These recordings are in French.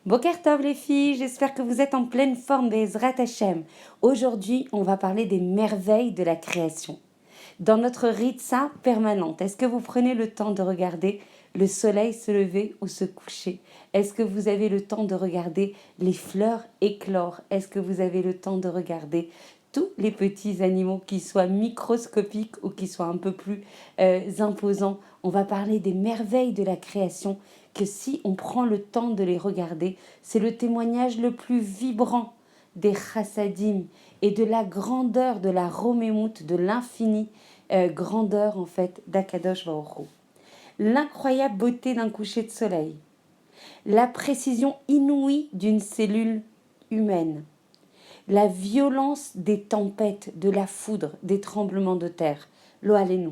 Boker Tov les filles, j'espère que vous êtes en pleine forme Bezrat Hashem. Aujourd'hui, on va parler des merveilles de la création. Dans notre ritza permanente, est-ce que vous prenez le temps de regarder le soleil se lever ou se coucher? Est-ce que vous avez le temps de regarder les fleurs éclore? Est-ce que vous avez le temps de regarder tous les petits animaux, qui soient microscopiques ou qui soient un peu plus imposants? On va parler des merveilles de la création, que si on prend le temps de les regarder, c'est le témoignage le plus vibrant des chassadim et de la grandeur de la romémout, de l'infini grandeur en fait d'Akadosh Baruch Hu. L'incroyable beauté d'un coucher de soleil, la précision inouïe d'une cellule humaine, la violence des tempêtes, de la foudre, des tremblements de terre, lo alenu.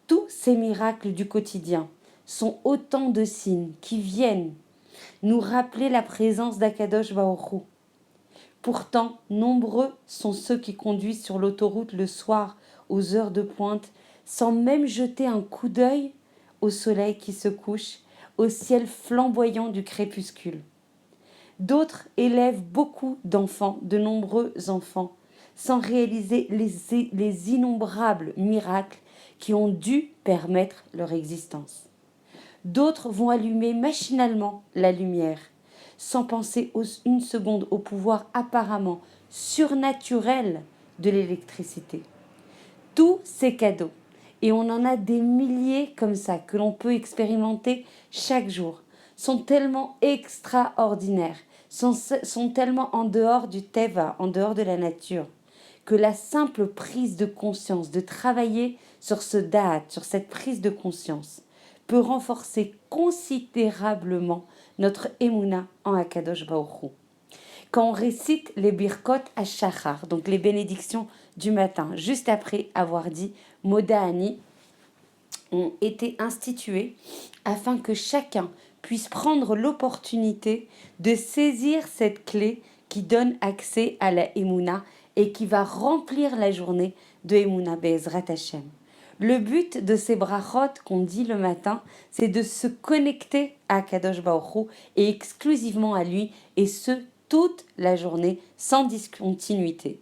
Tous ces miracles du quotidien sont autant de signes qui viennent nous rappeler la présence d'Akadosh Baruch Hu. Pourtant, nombreux sont ceux qui conduisent sur l'autoroute le soir aux heures de pointe sans même jeter un coup d'œil au soleil qui se couche, au ciel flamboyant du crépuscule. D'autres élèvent beaucoup d'enfants, de nombreux enfants, sans réaliser les innombrables miracles qui ont dû permettre leur existence. D'autres vont allumer machinalement la lumière, sans penser une seconde au pouvoir apparemment surnaturel de l'électricité. Tous ces cadeaux, et on en a des milliers comme ça que l'on peut expérimenter chaque jour, sont tellement extraordinaires, sont tellement en dehors du teva, en dehors de la nature, que la simple prise de conscience, de travailler sur ce da'at, sur cette prise de conscience, peut renforcer considérablement notre émouna en Akadosh Baruch Hu. Quand on récite les birkot à Shachar, donc les bénédictions du matin, juste après avoir dit Moda'ani, ont été instituées afin que chacun puisse prendre l'opportunité de saisir cette clé qui donne accès à la émouna et qui va remplir la journée de émouna Be'ezrat Hashem. Le but de ces brachot qu'on dit le matin, c'est de se connecter à Kadosh Baruch Hu et exclusivement à lui, et ce, toute la journée, sans discontinuité.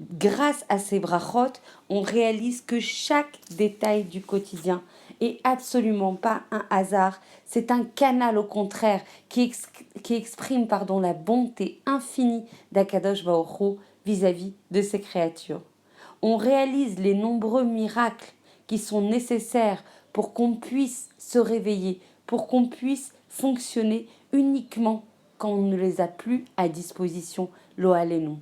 Grâce à ces brachot, on réalise que chaque détail du quotidien est absolument pas un hasard, c'est un canal au contraire qui exprime la bonté infinie d'Akadosh Baruch Hu vis-à-vis de ses créatures. On réalise les nombreux miracles qui sont nécessaires pour qu'on puisse se réveiller, pour qu'on puisse fonctionner uniquement quand on ne les a plus à disposition, lo alenu.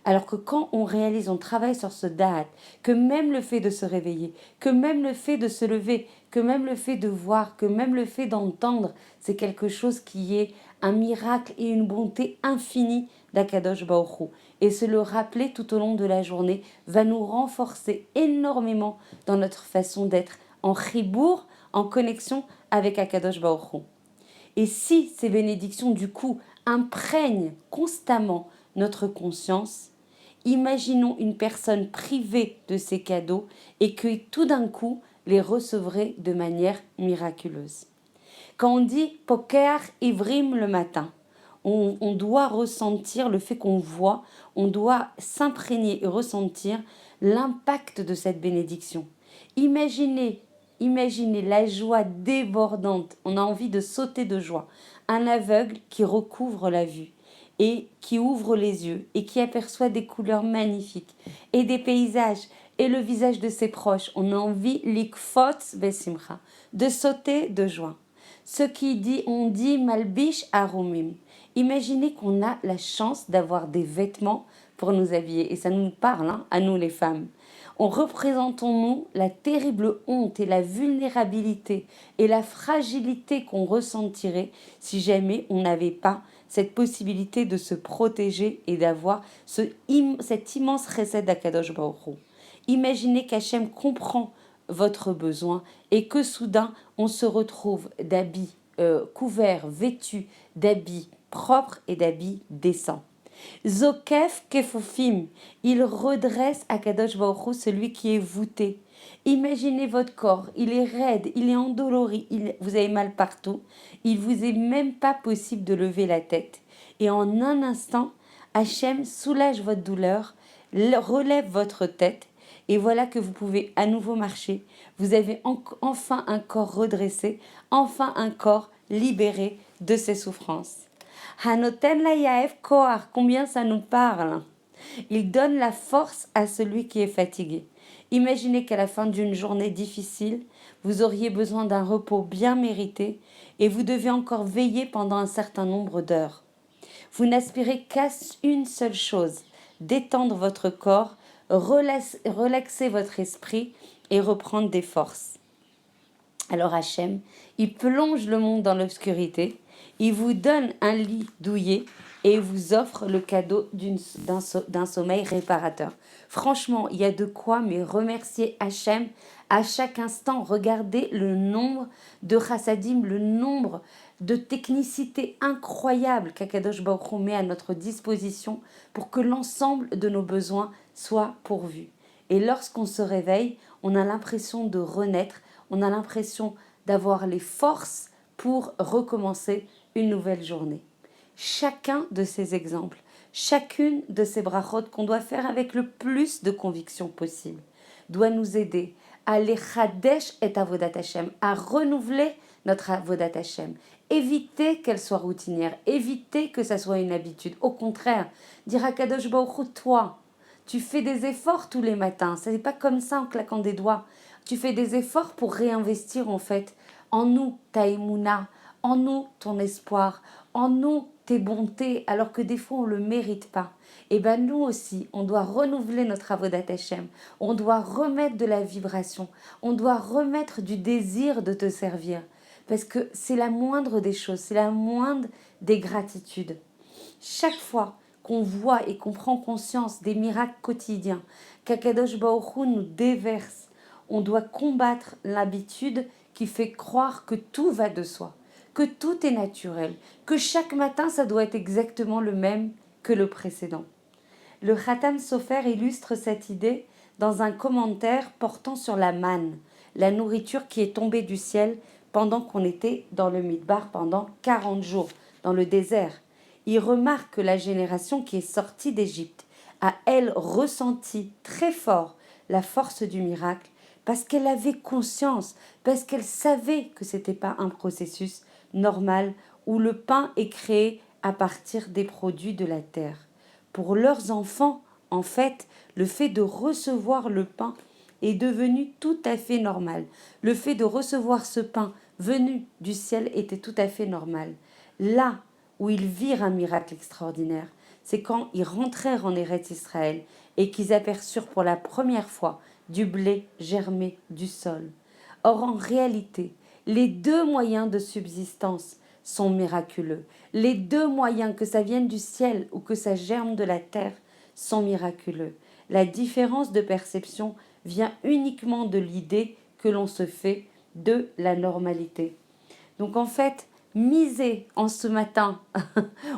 Alors que quand on réalise, on travaille sur ce da'at, que même le fait de se réveiller, que même le fait de se lever, que même le fait de voir, que même le fait d'entendre, c'est quelque chose qui est un miracle et une bonté infinie d'Akadosh Baruch Hu. Et se le rappeler tout au long de la journée va nous renforcer énormément dans notre façon d'être en chibour, en connexion avec Akadosh Baruch Hu. Et si ces bénédictions du coup imprègnent constamment notre conscience, imaginons une personne privée de ces cadeaux et que tout d'un coup les recevrait de manière miraculeuse. Quand on dit poker ivrim le matin, on doit ressentir le fait qu'on voit, on doit s'imprégner et ressentir l'impact de cette bénédiction. Imaginez la joie débordante, on a envie de sauter de joie. Un aveugle qui recouvre la vue et qui ouvre les yeux et qui aperçoit des couleurs magnifiques et des paysages et le visage de ses proches. On a envie, likfotz besimcha, de sauter de joie. On dit malbish arumim. Imaginez qu'on a la chance d'avoir des vêtements pour nous habiller. Et ça nous parle, à nous les femmes. On représentons-nous la terrible honte et la vulnérabilité et la fragilité qu'on ressentirait si jamais on n'avait pas cette possibilité de se protéger et d'avoir cet immense recette d'Akadosh Baruch Hu. Imaginez qu'Hachem comprend votre besoin et que soudain on se retrouve d'habits couverts, vêtus d'habits propres et d'habits décents. Zokef Kefufim, il redresse Akadosh Baruch Hu, celui qui est voûté. Imaginez votre corps, il est raide, il est endolori, vous avez mal partout. Il vous est même pas possible de lever la tête. Et en un instant, Hachem soulage votre douleur, relève votre tête et voilà que vous pouvez à nouveau marcher. Vous avez enfin un corps redressé, enfin un corps libéré de ses souffrances. Hanoten la yaef koar, combien ça nous parle. Il donne la force à celui qui est fatigué. Imaginez qu'à la fin d'une journée difficile, vous auriez besoin d'un repos bien mérité et vous devez encore veiller pendant un certain nombre d'heures. Vous n'aspirez qu'à une seule chose, détendre votre corps, relaxer votre esprit et reprendre des forces. Alors Hachem, il plonge le monde dans l'obscurité, il vous donne un lit douillet et vous offre le cadeau d'un sommeil réparateur. Franchement, il y a de quoi mais remercier Hachem à chaque instant. Regardez le nombre de chassadim, le nombre de technicités incroyables qu'Akadosh Baruch Hu met à notre disposition pour que l'ensemble de nos besoins soient pourvus. Et lorsqu'on se réveille, on a l'impression de renaître, on a l'impression d'avoir les forces pour recommencer une nouvelle journée. Chacun de ces exemples, chacune de ces brachot qu'on doit faire avec le plus de conviction possible, doit nous aider à les chadesh et avodat Hashem, à renouveler notre avodat Hashem. Éviter qu'elle soit routinière, éviter que ça soit une habitude. Au contraire, dire à Kadosh Baruch Hu, toi, tu fais des efforts tous les matins. Ce n'est pas comme ça en claquant des doigts. Tu fais des efforts pour réinvestir en fait en nous ta émouna, en nous ton espoir, en nous tes bontés, alors que des fois on ne le mérite pas. Et bien nous aussi, on doit renouveler notre avodat Hashem. On doit remettre de la vibration. On doit remettre du désir de te servir. Parce que c'est la moindre des choses, c'est la moindre des gratitudes. Chaque fois qu'on voit et qu'on prend conscience des miracles quotidiens qu'Akadosh Baruch Hu nous déverse, on doit combattre l'habitude qui fait croire que tout va de soi, que tout est naturel, que chaque matin ça doit être exactement le même que le précédent. Le Khatam Sofer illustre cette idée dans un commentaire portant sur la manne, la nourriture qui est tombée du ciel pendant qu'on était dans le Midbar pendant 40 jours, dans le désert. Il remarque que la génération qui est sortie d'Égypte a, elle, ressenti très fort la force du miracle parce qu'elle avait conscience, parce qu'elle savait que ce n'était pas un processus normal où le pain est créé à partir des produits de la terre. Pour leurs enfants, en fait, le fait de recevoir le pain est devenu tout à fait normal. Le fait de recevoir ce pain venu du ciel était tout à fait normal. Là où ils virent un miracle extraordinaire, c'est quand ils rentrèrent en Eretz Israël et qu'ils aperçurent pour la première fois du blé germé du sol. Or, en réalité, les deux moyens de subsistance sont miraculeux. Les deux moyens, que ça vienne du ciel ou que ça germe de la terre, sont miraculeux. La différence de perception vient uniquement de l'idée que l'on se fait de la normalité. Donc en fait, misez en ce matin,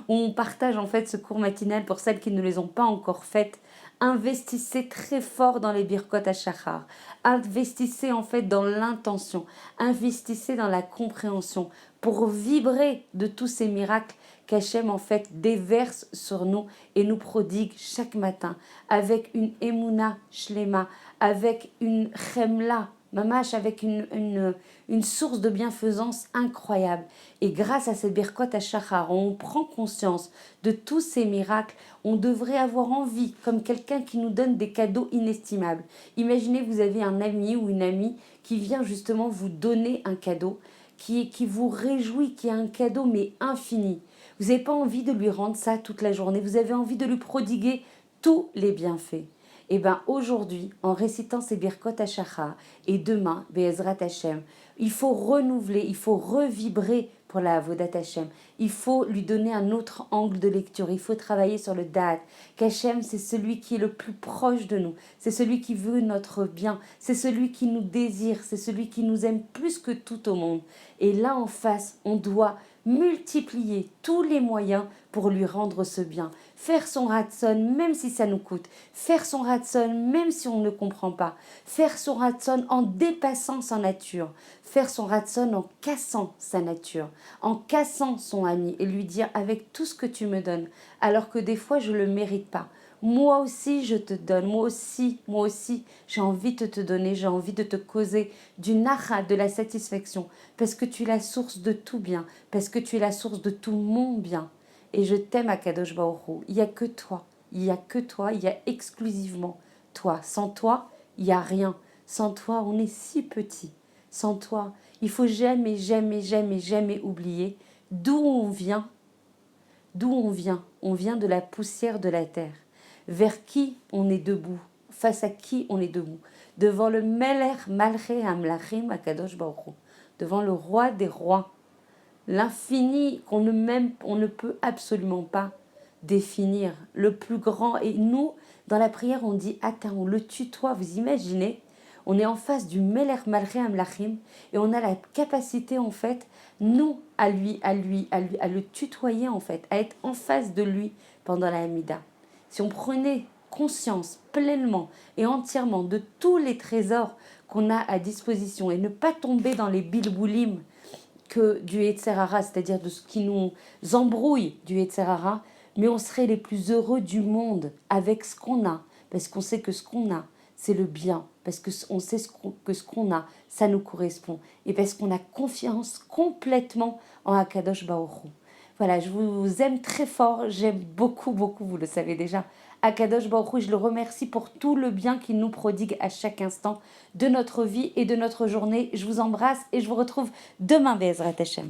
où on partage en fait ce cours matinal pour celles qui ne les ont pas encore faites, investissez très fort dans les birkot hashachar, investissez en fait dans l'intention, investissez dans la compréhension pour vibrer de tous ces miracles qu'Hachem en fait déverse sur nous et nous prodigue chaque matin avec une emuna shlema, avec une chemla, mamash, avec une source de bienfaisance incroyable. Et grâce à cette birkot hashachar, on prend conscience de tous ces miracles, on devrait avoir envie, comme quelqu'un qui nous donne des cadeaux inestimables. Imaginez, vous avez un ami ou une amie qui vient justement vous donner un cadeau, qui vous réjouit, qui a un cadeau mais infini. Vous n'avez pas envie de lui rendre ça toute la journée, vous avez envie de lui prodiguer tous les bienfaits. Et bien aujourd'hui, en récitant ces birkot hashachar, et demain, Be'ezrat Hashem, il faut renouveler, il faut revibrer pour la avodat Hashem. Il faut lui donner un autre angle de lecture, il faut travailler sur le da'at, qu'Hashem c'est celui qui est le plus proche de nous, c'est celui qui veut notre bien, c'est celui qui nous désire, c'est celui qui nous aime plus que tout au monde. Et là en face, on doit multiplier tous les moyens pour lui rendre ce bien. Faire son ratson même si ça nous coûte. Faire son ratson même si on ne comprend pas. Faire son ratson en dépassant sa nature. Faire son ratson en cassant sa nature. En cassant son ami et lui dire avec tout ce que tu me donnes, alors que des fois je ne le mérite pas. Moi aussi, je te donne. Moi aussi, j'ai envie de te donner, j'ai envie de te causer du nacha, de la satisfaction, parce que tu es la source de tout bien, parce que tu es la source de tout mon bien. Et je t'aime, Akadosh Baruch Hu. Il n'y a que toi, il n'y a que toi, il y a exclusivement toi. Sans toi, il n'y a rien. Sans toi, on est si petit. Sans toi, il faut jamais, jamais, jamais, jamais oublier d'où on vient. D'où on vient? On vient de la poussière de la terre. Vers qui on est debout? Face à qui on est debout? Devant le Meler Malché Amlachim Akadosh Baruch Hu. Devant le roi des rois. L'infini on ne peut absolument pas définir. Le plus grand. Et nous, dans la prière, on dit attends, on le tutoie. Vous imaginez? On est en face du Meler Malché Amlachim et on a la capacité en fait, nous, à le tutoyer en fait, à être en face de lui pendant la Hamida. Si on prenait conscience pleinement et entièrement de tous les trésors qu'on a à disposition et ne pas tomber dans les bilboulim que du Yetzer Hara, c'est-à-dire de ce qui nous embrouille du Yetzer Hara, mais on serait les plus heureux du monde avec ce qu'on a, parce qu'on sait que ce qu'on a, c'est le bien, parce qu'on sait que ce qu'on a, ça nous correspond, et parce qu'on a confiance complètement en Akadosh Baruch Hu. Voilà, je vous aime très fort, j'aime beaucoup, beaucoup, vous le savez déjà, Akadosh Baruch Hu, je le remercie pour tout le bien qu'il nous prodigue à chaque instant de notre vie et de notre journée. Je vous embrasse et je vous retrouve demain, Be'ezrat Hashem.